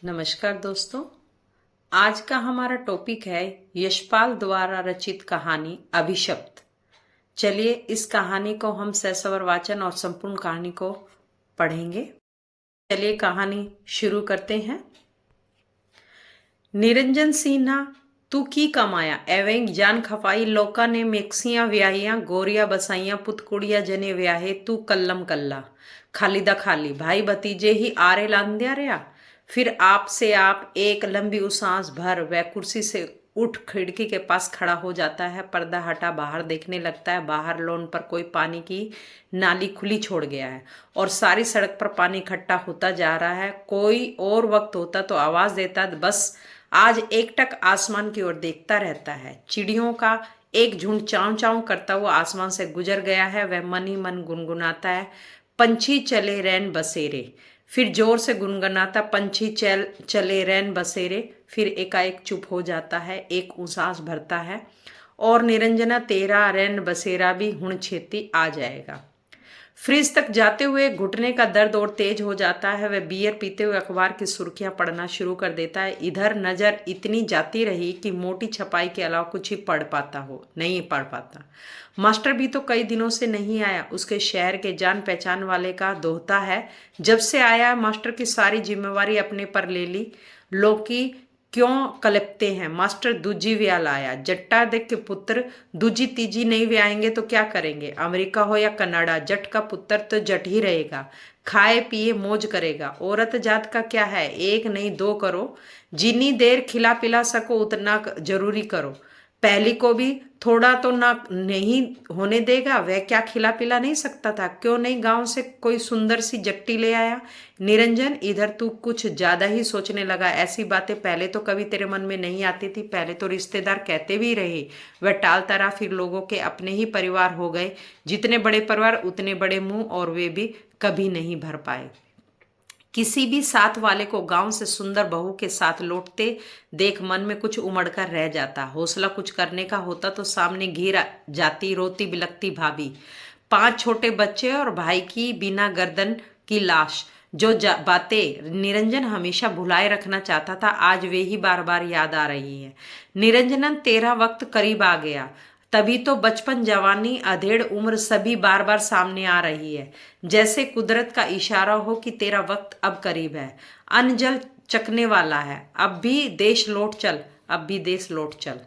नमस्कार दोस्तों। आज का हमारा टॉपिक है यशपाल द्वारा रचित कहानी अभिशप्त। चलिए इस कहानी को हम ससवर वाचन और संपूर्ण कहानी को पढ़ेंगे। चलिए कहानी शुरू करते हैं। निरंजन सिन्हा तू की कमाया एवं जान खपाई लोका ने मेक्सियां व्याहियां गोरिया बसाइयां पुतकुड़िया जने व्याहे तू कल्लम कल्ला खाली दा खाली भाई भतीजे ही आरे लांदिया रहा। फिर आपसे आप एक लंबी उसांस भर वह कुर्सी से उठ खिड़की के पास खड़ा हो जाता है। पर्दा हटा बाहर देखने लगता है। बाहर लॉन पर कोई पानी की नाली खुली छोड़ गया है और सारी सड़क पर पानी इकट्ठा होता जा रहा है। कोई और वक्त होता तो आवाज देता, बस आज एकटक आसमान की ओर देखता रहता है। चिड़ियों का एक झुंड चाव चाव करता हुआ आसमान से गुजर गया है। वह मन ही मन गुनगुनाता है, पंछी चले रैन बसेरे। फिर जोर से गुनगुनाता, पंछी चले रैन बसेरे। फिर एकाएक चुप हो जाता है, एक उसास भरता है और निरंजना तेरा रैन बसेरा भी हुण छेती आ जाएगा। फ्रिज तक जाते हुए घुटने का दर्द और तेज हो जाता है। वह बियर पीते हुए अखबार की सुर्खियां पढ़ना शुरू कर देता है। इधर नजर इतनी जाती रही कि मोटी छपाई के अलावा कुछ ही नहीं पढ़ पाता। मास्टर भी तो कई दिनों से नहीं आया। उसके शहर के जान पहचान वाले का दोहता है, जब से आया मास्टर की सारी जिम्मेवारी अपने पर ले ली। लोग की क्यों कलपते हैं, मास्टर दूजी व्याह लाया। जट्टा देख के पुत्र दूजी तीजी नहीं व्याहेंगे तो क्या करेंगे। अमेरिका हो या कनाडा, जट का पुत्र तो जट ही रहेगा, खाए पिए मौज करेगा। औरत जात का क्या है, एक नहीं दो करो, जितनी देर खिला पिला सको उतना जरूरी करो। पहली को भी थोड़ा तो ना नहीं होने देगा, वह क्या खिला पिला नहीं सकता था। क्यों नहीं गांव से कोई सुंदर सी जट्टी ले आया। निरंजन इधर तू कुछ ज्यादा ही सोचने लगा। ऐसी बातें पहले तो कभी तेरे मन में नहीं आती थी। पहले तो रिश्तेदार कहते भी रहे, वह टालता रहा। फिर लोगों के अपने ही परिवार हो गए। जितने बड़े परिवार उतने बड़े मुंह, और वे भी कभी नहीं भर पाए। किसी भी साथ वाले को गांव से सुंदर बहू के साथ लौटते देख मन में कुछ उमड़ कर रह जाता। हौसला कुछ करने का होता तो सामने घिर जाती रोती बिलखती भाभी, 5 छोटे बच्चे और भाई की बिना गर्दन की लाश। जो बातें निरंजन हमेशा भुलाए रखना चाहता था, आज वे ही बार बार याद आ रही है। निरंजनन तेरा वक्त करीब आ गया। तभी तो बचपन जवानी अधेड़ उम्र सभी बार बार सामने आ रही है, जैसे कुदरत का इशारा हो कि तेरा वक्त अब करीब है। अन्न जल चखने वाला है, अब भी देश लौट चल, अब भी देश लौट चल।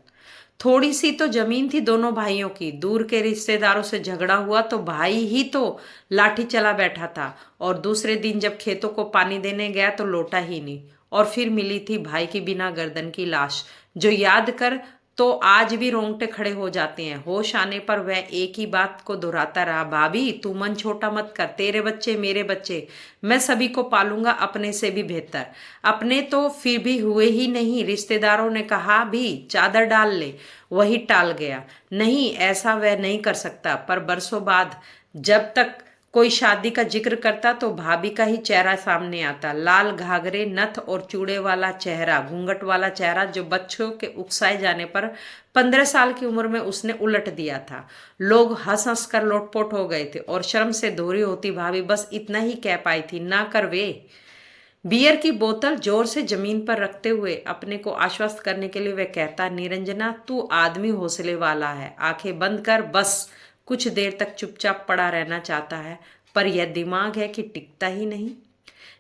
थोड़ी सी तो जमीन थी दोनों भाइयों की। दूर के रिश्तेदारों से झगड़ा हुआ तो भाई ही तो लाठी चला बैठा था, और दूसरे दिन जब खेतों को पानी देने गया तो लौटा ही नहीं। और फिर मिली थी भाई की बिना गर्दन की लाश, जो याद कर तो आज भी रोंगटे खड़े हो जाते हैं। होश आने पर वह एक ही बात को दोहराता रहा, भाभी तू मन छोटा मत कर, तेरे बच्चे मेरे बच्चे, मैं सभी को पालूंगा अपने से भी बेहतर। अपने तो फिर भी हुए ही नहीं। रिश्तेदारों ने कहा भी चादर डाल ले, वही टाल गया। नहीं, ऐसा वह नहीं कर सकता। पर बरसों बाद जब तक कोई शादी का जिक्र करता तो भाभी का ही चेहरा सामने आता। लाल घाघरे, नथ और चूड़े वाला चेहरा, घूंघट वाला चेहरा, जो बच्चों के उकसाए जाने पर 15 साल की उम्र में उसने उलट दिया था। लोग हंस हंस कर लोटपोट हो गए थे और शर्म से दोहरी होती भाभी बस इतना ही कह पाई थी, ना कर वे। बियर की बोतल जोर से जमीन पर रखते हुए अपने को आश्वस्त करने के लिए वह कहता, निरंजना तू आदमी हौसले वाला है, आंखें बंद कर, बस कुछ देर तक चुपचाप पड़ा रहना चाहता है, पर यह दिमाग है कि टिकता ही नहीं।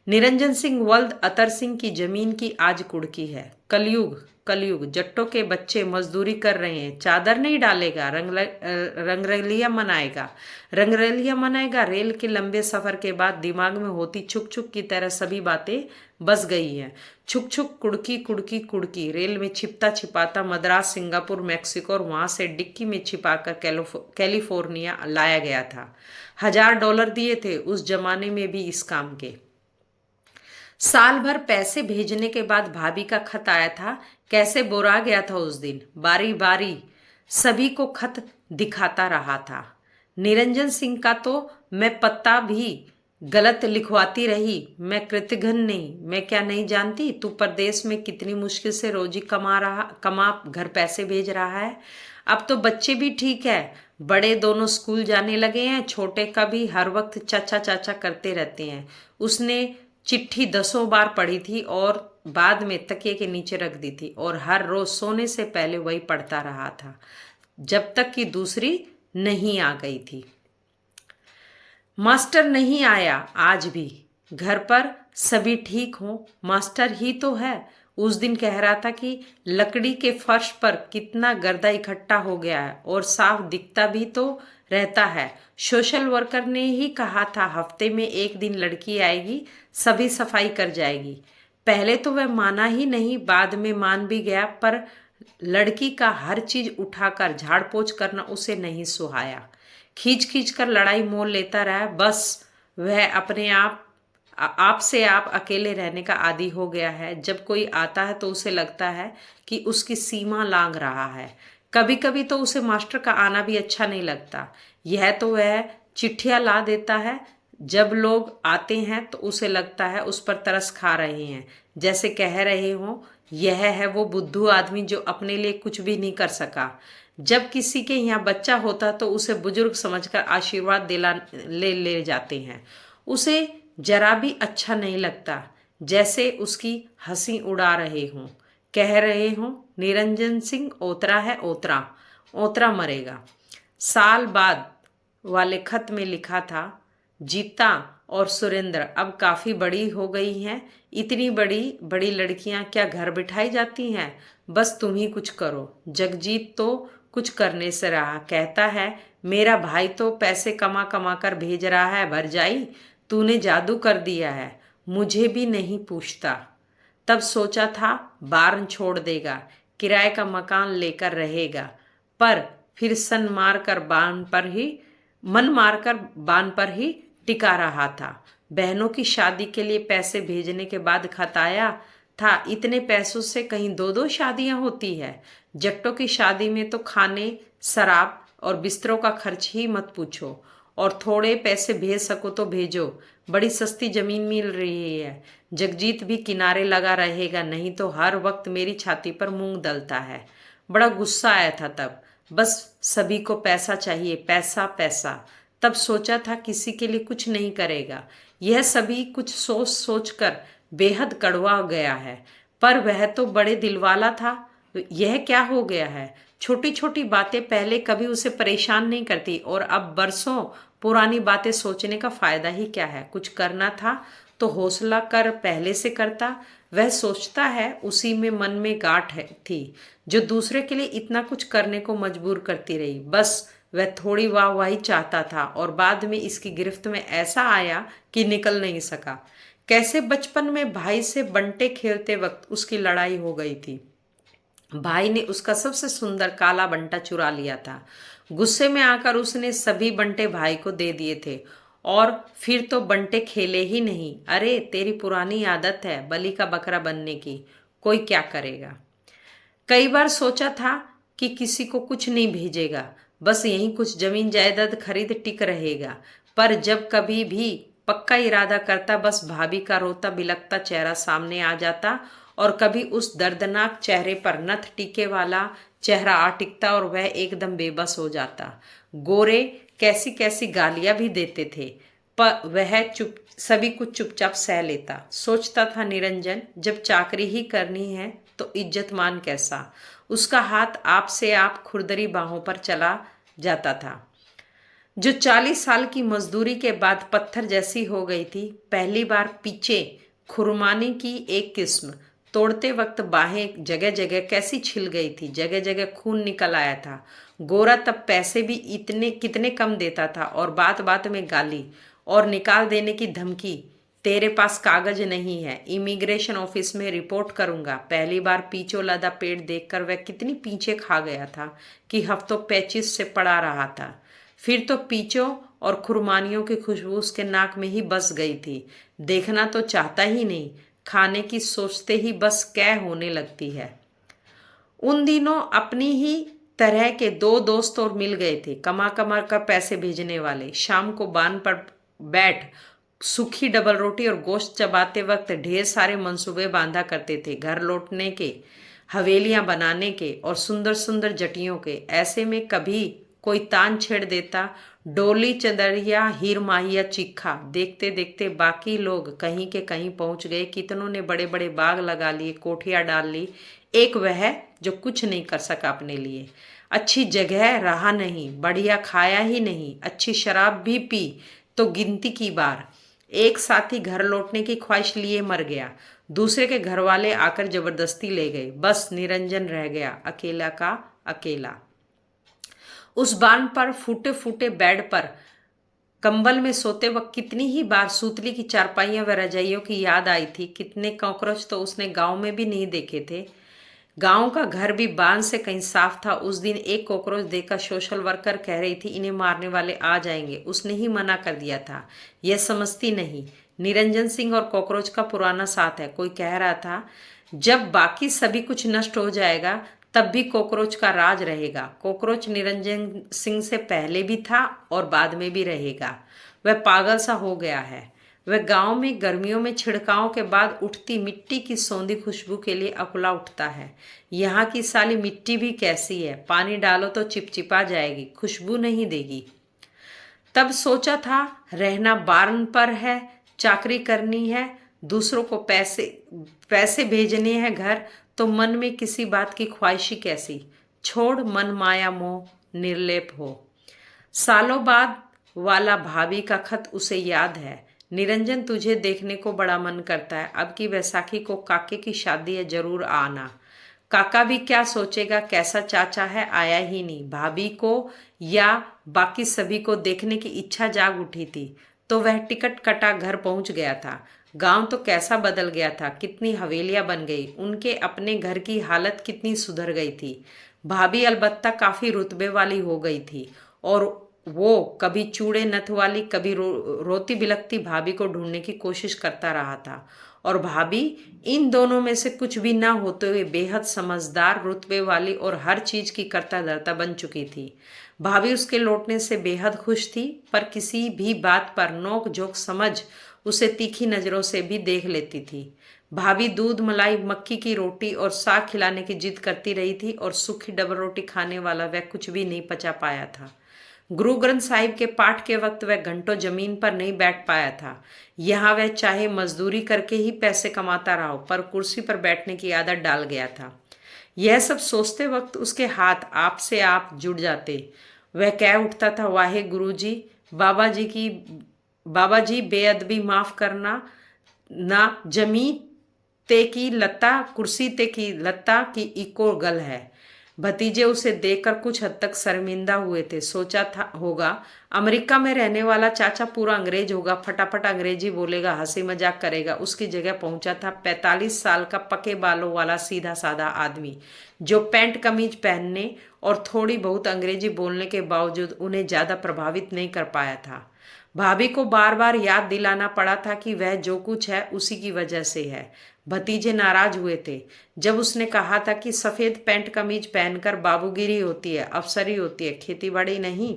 निरंजन सिंह वल्द अतर सिंह की जमीन की आज कुड़की है। कलयुग कलयुग, जट्टों के बच्चे मजदूरी कर रहे हैं, चादर नहीं डालेगा, रंगरलिया मनाएगा। रेल के लंबे सफर के बाद दिमाग में होती छुक छुक की तरह सभी बातें बस गई हैं। छुक छुक, कुड़की कुड़की कुड़की। रेल में छिपता छिपाता मद्रास, सिंगापुर, मैक्सिको और वहां से डिक्की में छिपाकर कैलिफोर्निया लाया गया था। $1000 दिए थे उस जमाने में भी इस काम के। साल भर पैसे भेजने के बाद भाभी का खत आया था। कैसे बोरा गया था उस दिन। बारी बारी सभी को खत दिखाता रहा था। निरंजन सिंह का तो मैं पत्ता भी गलत लिखवाती रही। मैं कृतघ्न नहीं, मैं क्या नहीं जानती तू परदेश में कितनी मुश्किल से रोजी कमा घर पैसे भेज रहा है। अब तो बच्चे भी ठीक है, बड़े दोनों स्कूल जाने लगे हैं। छोटे का भी हर वक्त चाचा चाचा करते रहते हैं। उसने चिट्ठी दसों बार पढ़ी थी और बाद में तकिए के नीचे रख दी थी और हर रोज सोने से पहले वही पढ़ता रहा था जब तक कि दूसरी नहीं आ गई थी। मास्टर नहीं आया आज भी। घर पर सभी ठीक हो, मास्टर ही तो है। उस दिन कह रहा था कि लकड़ी के फर्श पर कितना गर्दा इकट्ठा हो गया है और साफ दिखता भी तो रहता है। सोशल वर्कर ने ही कहा था हफ्ते में एक दिन लड़की आएगी, सभी सफाई कर जाएगी। पहले तो वह माना ही नहीं, बाद में मान भी गया, पर लड़की का हर चीज उठाकर झाड़ पोछ करना उसे नहीं सुहाया। खींच खींच कर लड़ाई मोल लेता रहा। बस वह अपने आप से आप अकेले रहने का आदी हो गया है। जब कोई आता है तो उसे लगता है कि उसकी सीमा लांघ रहा है। कभी कभी तो उसे मास्टर का आना भी अच्छा नहीं लगता। यह तो वह चिट्ठियां ला देता है, जब लोग आते हैं तो उसे लगता है उस पर तरस खा रहे हैं, जैसे कह रहे हो यह है वो बुद्धू आदमी जो अपने लिए कुछ भी नहीं कर सका। जब किसी के यहाँ बच्चा होता तो उसे बुजुर्ग समझकर आशीर्वाद दिला ले जाते हैं। उसे जरा भी अच्छा नहीं लगता, जैसे उसकी हंसी उड़ा रहे हों, कह रहे हों निरंजन सिंह ओतरा है, ओतरा ओतरा मरेगा। साल बाद वाले खत में लिखा था, जीता और सुरेंद्र अब काफी बड़ी हो गई हैं। इतनी बड़ी बड़ी लड़कियां क्या घर बिठाई जाती हैं? बस तुम ही कुछ करो। जगजीत तो कुछ करने से रहा, कहता है मेरा भाई तो पैसे कमा कमा कर भेज रहा है भरजाई, तूने जादू कर दिया है, मुझे भी नहीं पूछता। तब सोचा था बारन छोड़ देगा, किराए का मकान लेकर रहेगा, पर फिर मन मारकर बान पर ही टिका रहा था। बहनों की शादी के लिए पैसे भेजने के बाद खत आया था, इतने पैसों से कहीं दो दो शादियां होती है। जट्टों की शादी में तो खाने, शराब और बिस्तरों का खर्च ही मत पूछो, और थोड़े पैसे भेज सको तो भेजो, बड़ी सस्ती जमीन मिल रही है। जगजीत भी किनारे लगा रहेगा, नहीं तो हर वक्त मेरी छाती पर मूंग दलता है। बड़ा गुस्सा आया था तब। बस सभी को पैसा चाहिए, पैसा पैसा। तब सोचा था किसी के लिए कुछ नहीं करेगा। यह सभी कुछ सोच सोच कर बेहद कड़वा गया है, पर वह तो बड़े दिलवाला था। यह क्या हो गया है? छोटी छोटी बातें पहले कभी उसे परेशान नहीं करती, और अब बरसों पुरानी बातें सोचने का फायदा ही क्या है? कुछ करना था तो हौसला कर पहले से करता। वह सोचता है उसी में मन में गांठ थी जो दूसरे के लिए इतना कुछ करने को मजबूर करती रही। बस वह थोड़ी वाहवाही चाहता था, और बाद में इसकी गिरफ्त में ऐसा आया कि निकल नहीं सका। कैसे बचपन में भाई से बंटे खेलते वक्त उसकी लड़ाई हो गई थी। भाई ने उसका सबसे सुंदर काला बंटा चुरा लिया था। गुस्से में आकर उसने सभी बंटे भाई को दे दिए थे, और फिर तो बंटे खेले ही नहीं। अरे तेरी पुरानी आदत है बलि का बकरा बनने की, कोई क्या करेगा। कई बार सोचा था कि किसी को कुछ नहीं भेजेगा, बस यहीं कुछ जमीन जायदाद खरीद टिक रहेगा, पर जब कभी भी पक्का इरादा करता, बस भाभी का रोता बिलखता चेहरा सामने आ जाता, और कभी उस दर्दनाक चेहरे पर नथ टीके वाला चेहरा आ टिकता और वह एकदम बेबस हो जाता। गोरे कैसी कैसी गालियां भी देते थे, पर वह सभी कुछ चुपचाप सह लेता। सोचता था निरंजन, जब चाकरी ही करनी है तो इज्जत मान कैसा। उसका हाथ आप से आप खुरदरी बाहों पर चला जाता था, जो 40 साल की मजदूरी के बाद पत्थर जैसी हो गई थी। पहली बार पीछे खुरमाने की एक किस्म तोड़ते वक्त बाहें जगह जगह कैसी छिल गई थी, जगह जगह खून निकल आया था। गोरा तब पैसे भी इतने कितने कम देता था, और बात बात में गाली और निकाल देने की धमकी। तेरे पास कागज नहीं है, इमिग्रेशन ऑफिस में रिपोर्ट करूंगा। पहली बार पीछो लदा पेड़ देखकर वह कितनी पीछे खा गया था कि हफ्तों पेचिश से पड़ा रहा था। फिर तो पीचों और खुरमानियों की खुशबू उसके नाक में ही बस गई थी। देखना तो चाहता ही नहीं, खाने की सोचते ही बस कै होने लगती है। उन दिनों अपनी ही तरह के दो दोस्त और मिल गए थे, कमा कमा कर पैसे भेजने वाले। शाम को बान पर बैठ सूखी डबल रोटी और गोश्त चबाते वक्त ढेर सारे मंसूबे बांधा करते थे, घर लौटने के, हवेलियां बनाने के और सुंदर सुंदर जटियों के। ऐसे में कभी कोई तान छेड़ देता, डोली चंदरिया हीर माहिया चीखा। देखते देखते बाकी लोग कहीं के कहीं पहुंच गए। कितनों ने बड़े बड़े बाग लगा लिए, कोठियां डाल ली। एक वह जो कुछ नहीं कर सका अपने लिए। अच्छी जगह रहा नहीं, बढ़िया खाया ही नहीं, अच्छी शराब भी पी तो गिनती की बार। एक साथी घर लौटने की ख्वाहिश लिए मर गया, दूसरे के घर वाले आकर जबरदस्ती ले गए। बस निरंजन रह गया, अकेला का अकेला। उस बांध पर फूटे फूटे बेड पर कंबल में सोते वक्त कितनी ही बार सूतली की चारपाइयां व रजाइयों की याद आई थी। कितने कॉकरोच तो उसने गांव में भी नहीं देखे थे। गांव का घर भी बांध से कहीं साफ था। उस दिन एक कॉकरोच देखकर सोशल वर्कर कह रही थी, इन्हें मारने वाले आ जाएंगे। उसने ही मना कर दिया था, यह समझती नहीं। निरंजन सिंह और कॉकरोच का पुराना साथ है। कोई कह रहा था, जब बाकी सभी कुछ नष्ट हो जाएगा तब भी कॉकरोच का राज रहेगा। कॉकरोच निरंजन सिंह से पहले भी था और बाद में भी रहेगा। वह पागल सा हो गया है। वह गांव में गर्मियों में छिड़काव के बाद उठती मिट्टी की सौंधी खुशबू के लिए अकुला उठता है। यहाँ की साली मिट्टी भी कैसी है, पानी डालो तो चिपचिपा जाएगी, खुशबू नहीं देगी। तब सोचा था रहना बार्न पर है, चाकरी करनी है, दूसरों को पैसे पैसे भेजने हैं घर, तो मन में किसी बात की ख्वाहिशी कैसी। छोड़ मन माया मोह निर्लेप हो। सालों बाद वाला भाभी का खत उसे याद है। निरंजन, तुझे देखने को बड़ा मन करता है। अब की वैसाखी को काके की शादी है, जरूर आना। काका भी क्या सोचेगा, कैसा चाचा है, आया ही नहीं। भाभी को या बाकी सभी को देखने की इच्छा जाग उठी थी तो वह टिकट कटा घर पहुंच गया था। गांव तो कैसा बदल गया था, कितनी हवेलियां बन गई, उनके अपने घर की हालत कितनी सुधर गई थी। भाभी अलबत्ता काफी रुतबे वाली हो गई थी और वो कभी चूड़े नथ वाली, कभी रोती बिलखती भाभी को ढूंढने की कोशिश करता रहा था। और भाभी इन दोनों में से कुछ भी ना होते हुए बेहद समझदार, रुतबे वाली और हर चीज की कर्ता धर्ता बन चुकी थी। भाभी उसके लौटने से बेहद खुश थी, पर किसी भी बात पर नोक झोंक समझ उसे तीखी नजरों से भी देख लेती थी। भाभी दूध मलाई मक्की की रोटी और साग खिलाने की जिद करती रही थी और सूखी डबल रोटी खाने वाला वह कुछ भी नहीं पचा पाया था। गुरु ग्रंथ साहिब के पाठ के वक्त वह घंटों जमीन पर नहीं बैठ पाया था। यहाँ वह चाहे मजदूरी करके ही पैसे कमाता रहा हो, पर कुर्सी पर बैठने की आदत डाल गया था। यह सब सोचते वक्त उसके हाथ आप से आप जुड़ जाते। वह कह उठता था, वाहे गुरु जी, बाबा जी बेअदबी माफ करना, ना जमी ते की लत्ता, कुर्सी ते की लत्ता की इको गल है। भतीजे उसे देखकर कुछ हद तक शर्मिंदा हुए थे। सोचा था होगा अमेरिका में रहने वाला चाचा पूरा अंग्रेज होगा, फटाफट अंग्रेजी बोलेगा, हंसी मजाक करेगा। उसकी जगह पहुंचा था 45 साल का पके बालों वाला सीधा साधा आदमी, जो पैंट कमीज पहनने और थोड़ी बहुत अंग्रेजी बोलने के बावजूद उन्हें ज्यादा प्रभावित नहीं कर पाया था। भाभी को बार बार याद दिलाना पड़ा था कि वह जो कुछ है उसी की वजह से है। भतीजे नाराज हुए थे जब उसने कहा था कि सफेद पैंट कमीज पहनकर बाबूगिरी होती है, अफसरी होती है, खेतीबाड़ी नहीं।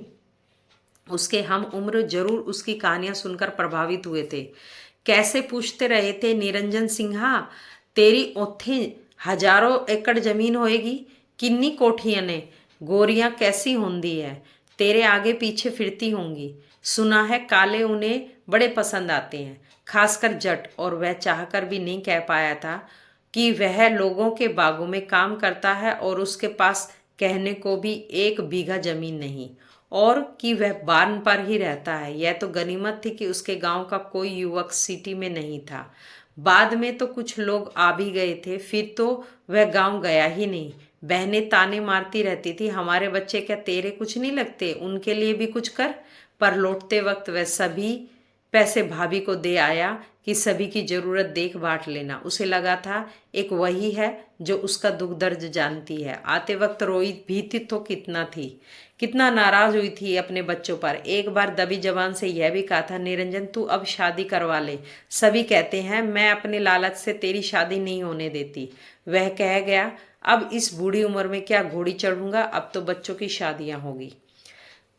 उसके हम उम्र जरूर उसकी कहानियां सुनकर प्रभावित हुए थे। कैसे पूछते रहे थे, निरंजन सिंहा तेरी ओथे हजारों एकड़ जमीन होएगी, किन्नी कोठियां ने, गोरियां कैसी होंदी है, तेरे आगे पीछे फिरती होंगी। सुना है काले उन्हें बड़े पसंद आते हैं, खासकर जट। और वह चाहकर भी नहीं कह पाया था कि वह लोगों के बागों में काम करता है और उसके पास कहने को भी 1 बीघा जमीन नहीं, और कि वह बार्न पर ही रहता है। यह तो गनीमत थी कि उसके गांव का कोई युवक सिटी में नहीं था। बाद में तो कुछ लोग आ भी गए थे, फिर तो वह गांव गया ही नहीं। बहनें ताने मारती रहती थी, हमारे बच्चे क्या तेरे कुछ नहीं लगते, उनके लिए भी कुछ कर। पर लौटते वक्त वह सभी पैसे भाभी को दे आया कि सभी की जरूरत देख बांट लेना। उसे लगा था एक वही है जो उसका दुख दर्द जानती है। आते वक्त रोई भी थी तो कितना नाराज हुई थी अपने बच्चों पर। एक बार दबी जबान से यह भी कहा था, निरंजन तू अब शादी करवा ले, सभी कहते हैं मैं अपने लालच से तेरी शादी नहीं होने देती। वह कह गया, अब इस बूढ़ी उम्र में क्या घोड़ी चढ़ूंगा, अब तो बच्चों की शादियां होगी।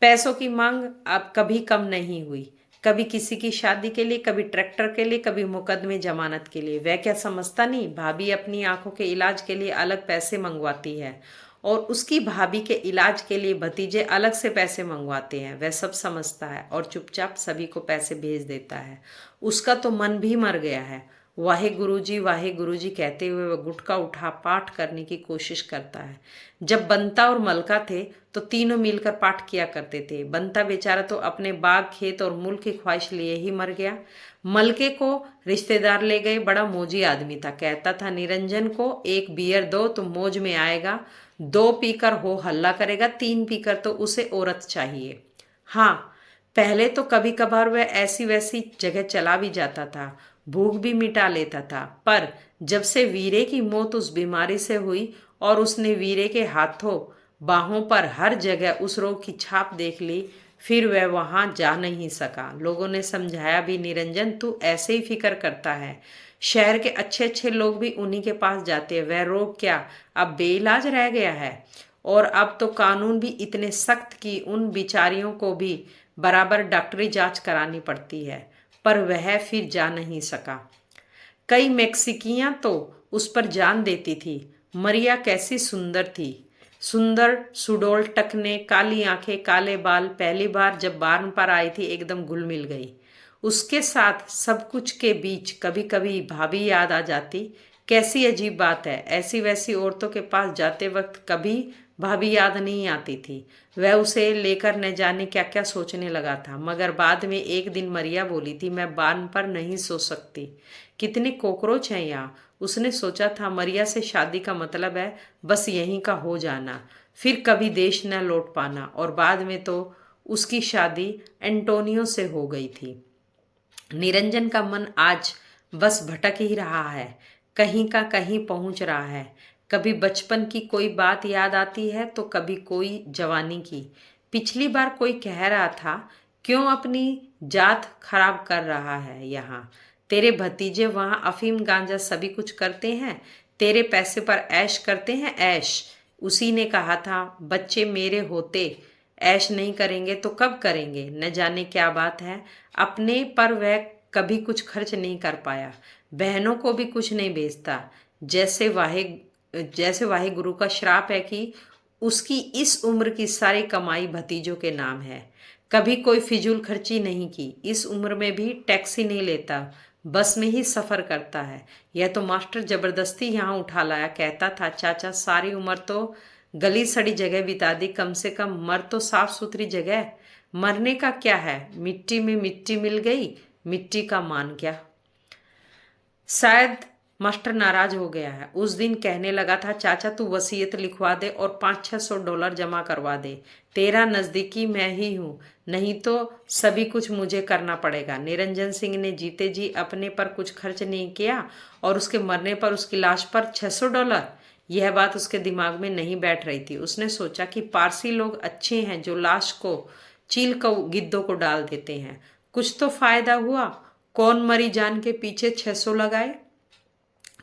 पैसों की मांग अब कभी कम नहीं हुई, कभी किसी की शादी के लिए, कभी ट्रैक्टर के लिए, कभी मुकदमे जमानत के लिए। वह क्या समझता नहीं, भाभी अपनी आंखों के इलाज के लिए अलग पैसे मंगवाती है और उसकी भाभी के इलाज के लिए भतीजे अलग से पैसे मंगवाते हैं। वह सब समझता है और चुपचाप सभी को पैसे भेज देता है। उसका तो मन भी मर गया है। वाहे गुरुजी कहते हुए वह गुटखा उठा पाठ करने की कोशिश करता है। जब बंता और मलका थे तो तीनों मिलकर पाठ किया करते थे। बंता बेचारा तो अपने बाग खेत और मुल्क की ख्वाहिश लिए ही मर गया। मलके को रिश्तेदार ले गए। बड़ा मौजी आदमी था। कहता था निरंजन को एक बियर दो तो मौज में आएगा, 2 पीकर हो हल्ला करेगा, 3 पीकर तो उसे औरत चाहिए। हाँ, पहले तो कभी कभार वह ऐसी वैसी जगह चला भी जाता था, भूख भी मिटा लेता था। पर जब से वीरे की मौत उस बीमारी से हुई और उसने वीरे के हाथों बाहों पर हर जगह उस रोग की छाप देख ली, फिर वह वहां जा नहीं सका। लोगों ने समझाया भी, निरंजन तू ऐसे ही फिक्र करता है, शहर के अच्छे अच्छे लोग भी उन्हीं के पास जाते हैं, वह रोग क्या अब बेइलाज रह गया है। और अब तो कानून भी इतने सख्त कि उन बिचारियों को भी बराबर डॉक्टरी जांच करानी पड़ती है। पर वह फिर जा नहीं सका। कई मेक्सिकियां तो उस पर जान देती थी। मरिया कैसी सुंदर थी, सुंदर सुडोल टकने, काली आंखें, काले बाल। पहली बार जब बार्न पर आई थी एकदम घुल मिल गई। उसके साथ सब कुछ के बीच कभी कभी भाभी याद आ जाती। कैसी अजीब बात है, ऐसी वैसी औरतों के पास जाते वक्त कभी भाभी याद नहीं आती थी। वह उसे लेकर न जाने क्या क्या सोचने लगा था। मगर बाद में एक दिन मरिया बोली थी, मैं बार्न पर नहीं सो सकती, कितने कॉकरोच हैं यहाँ। उसने सोचा था मरिया से शादी का मतलब है बस यहीं का हो जाना, फिर कभी देश न लौट पाना। और बाद में तो उसकी शादी एंटोनियो से हो गई थी। निरंजन का मन आज बस भटक ही रहा है, कहीं का कहीं पहुंच रहा है। कभी बचपन की कोई बात याद आती है तो कभी कोई जवानी की। पिछली बार कोई कह रहा था, क्यों अपनी जात खराब कर रहा है यहाँ, तेरे भतीजे वहाँ अफीम गांजा सभी कुछ करते हैं, तेरे पैसे पर ऐश करते हैं, ऐश। उसी ने कहा था, बच्चे मेरे होते ऐश नहीं करेंगे तो कब करेंगे। न जाने क्या बात है, अपने पर वह कभी कुछ खर्च नहीं कर पाया, बहनों को भी कुछ नहीं बेचता। जैसे वाहे गुरु का श्राप है कि उसकी इस उम्र की सारी कमाई भतीजों के नाम है। कभी कोई फिजूल खर्ची नहीं की। इस उम्र में भी टैक्सी नहीं लेता, बस में ही सफर करता है। यह तो मास्टर जबरदस्ती यहाँ उठा लाया। कहता था, चाचा सारी उम्र तो गली सड़ी जगह बिता दी, कम से कम मर तो साफ सुथरी जगह। मरने का क्या है, मिट्टी में मिट्टी मिल गई, मिट्टी का मान क्या। शायद मास्टर नाराज हो गया है। उस दिन कहने लगा था, चाचा तू वसीयत लिखवा दे और $500-600 जमा करवा दे, तेरा नजदीकी मैं ही हूँ, नहीं तो सभी कुछ मुझे करना पड़ेगा। निरंजन सिंह ने जीते जी अपने पर कुछ खर्च नहीं किया और उसके मरने पर उसकी लाश पर $600। यह बात उसके दिमाग में नहीं बैठ रही थी। उसने सोचा कि पारसी लोग अच्छे हैं जो लाश को चील को गिद्धों को डाल देते हैं। कुछ तो फायदा हुआ, कौन मरी जान के पीछे 600 लगाए।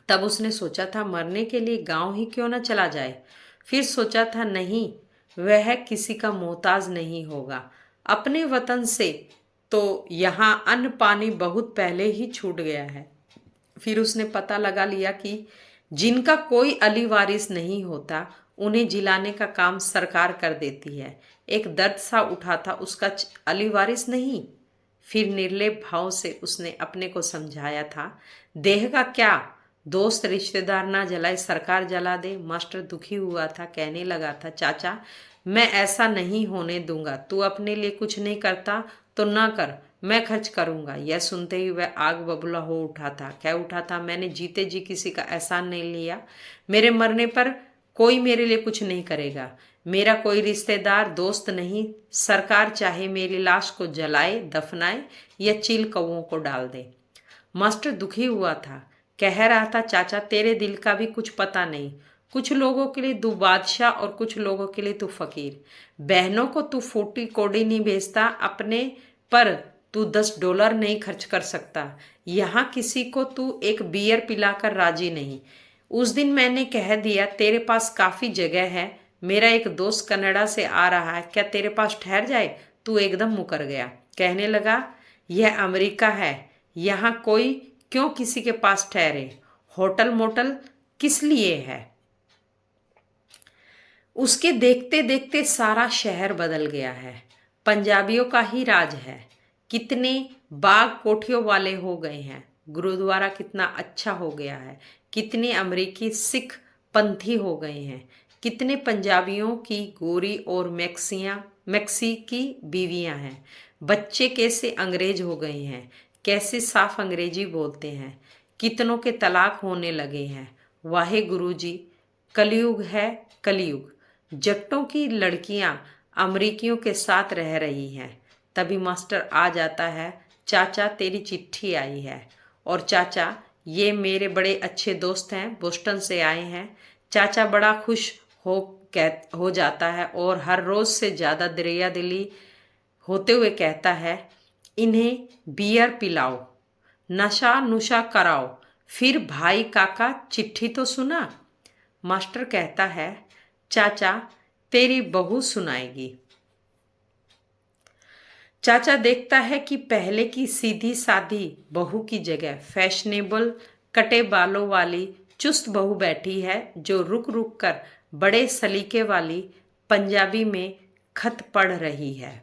तब उसने सोचा था मरने के लिए गांव ही क्यों न चला जाए। फिर सोचा था नहीं, वह किसी का मोहताज नहीं होगा, अपने वतन से तो यहाँ अन्न पानी बहुत पहले ही छूट गया है। फिर उसने पता लगा लिया कि जिनका कोई अली वारिस नहीं होता उन्हें जिलाने का काम सरकार कर देती है। एक दर्द सा उठा था, उसका अली वारिस नहीं। फिर निर्लेप भाव से उसने अपने को समझाया था, देह का क्या, दोस्त रिश्तेदार ना जलाए सरकार जला दे। मास्टर दुखी हुआ था, कहने लगा था, चाचा मैं ऐसा नहीं होने दूंगा, तू अपने लिए कुछ नहीं करता तो ना कर, मैं खर्च करूंगा। यह सुनते ही वह आग बबूला हो उठा था। कह उठा था, मैंने जीते जी किसी का एहसान नहीं लिया, मेरे मरने पर कोई मेरे लिए कुछ नहीं करेगा, मेरा कोई रिश्तेदार दोस्त नहीं। सरकार चाहे मेरी लाश को जलाए दफनाए या चील कौओं को डाल दे। मास्टर दुखी हुआ था, कह रहा था, चाचा तेरे दिल का भी कुछ पता नहीं, कुछ लोगों के लिए तू बादशाह और कुछ लोगों के लिए तू फकीर। बहनों को तू 40 कौड़ी नहीं भेजता, अपने पर तू $10 नहीं खर्च कर सकता, यहाँ किसी को तू एक बियर पिलाकर राजी नहीं। उस दिन मैंने कह दिया, तेरे पास काफी जगह है, मेरा एक दोस्त कनाडा से आ रहा है, क्या तेरे पास ठहर जाए। तू एकदम मुकर गया, कहने लगा, यह अमेरिका है, यहाँ कोई क्यों किसी के पास ठहरे, होटल मोटल किस लिए है। उसके देखते देखते सारा शहर बदल गया है। पंजाबियों का ही राज है। कितने बाग कोठियों वाले हो गए हैं। गुरुद्वारा कितना अच्छा हो गया है। कितने अमेरिकी सिख पंथी हो गए हैं। कितने पंजाबियों की गोरी और मैक्सी की बीवियां हैं। बच्चे कैसे अंग्रेज हो गए हैं। कैसे साफ अंग्रेजी बोलते हैं। कितनों के तलाक होने लगे हैं। वाहे गुरु जी, कलयुग है कलयुग। जट्टों की लड़कियां अमरीकियों के साथ रह रही हैं। तभी मास्टर आ जाता है, चाचा तेरी चिट्ठी आई है। और चाचा, ये मेरे बड़े अच्छे दोस्त हैं, बोस्टन से आए हैं। चाचा बड़ा खुश हो जाता है और हर रोज से ज़्यादा दरिया दिली होते हुए कहता है, इन्हें बियर पिलाओ, नशा नुशा कराओ, फिर भाई काका चिट्ठी तो सुना। मास्टर कहता है, चाचा तेरी बहू सुनाएगी। चाचा देखता है कि पहले की सीधी सादी बहू की जगह फैशनेबल कटे बालों वाली चुस्त बहू बैठी है, जो रुक रुक कर बड़े सलीके वाली पंजाबी में खत पढ़ रही है।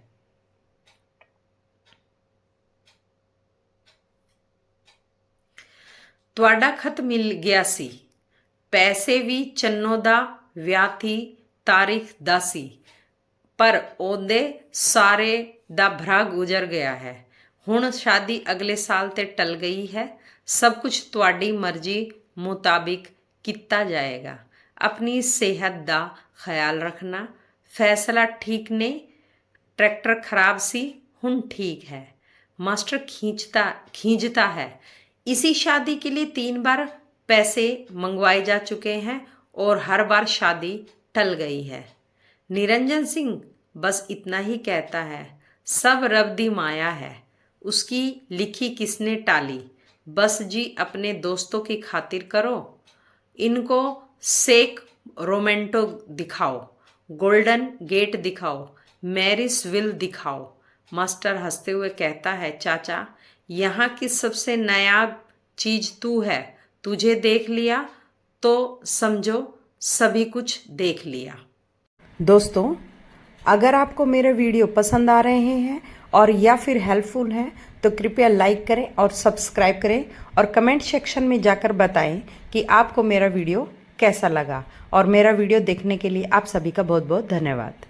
ਤੁਹਾਡਾ खत मिल गया सी, पैसे भी चन्नो दा ਵਿਆਹ थी तारीख दासी, पर ਉਹਦੇ सारे दा भरा गुजर गया है। ਹੁਣ शादी अगले साल ते टल गई है। सब कुछ ਤੁਹਾਡੀ मर्जी मुताबिक किया जाएगा। अपनी सेहत दा ख्याल रखना। फैसला ठीक ने, ट्रैक्टर खराब सी, हुण ठीक है। मास्टर खींचता है। इसी शादी के लिए 3 बार पैसे मंगवाए जा चुके हैं और हर बार शादी टल गई है। निरंजन सिंह बस इतना ही कहता है, सब रब दी माया है, उसकी लिखी किसने टाली। बस जी अपने दोस्तों की खातिर करो, इनको सेक रोमेंटो दिखाओ, गोल्डन गेट दिखाओ, मैरिस विल दिखाओ। मास्टर हंसते हुए कहता है, चाचा यहाँ की सबसे नायाब चीज तू है। तुझे देख लिया तो समझो सभी कुछ देख लिया। दोस्तों, अगर आपको मेरे वीडियो पसंद आ रहे हैं और या फिर हेल्पफुल हैं तो कृपया लाइक करें और सब्सक्राइब करें और कमेंट सेक्शन में जाकर बताएं कि आपको मेरा वीडियो कैसा लगा। और मेरा वीडियो देखने के लिए आप सभी का बहुत बहुत धन्यवाद।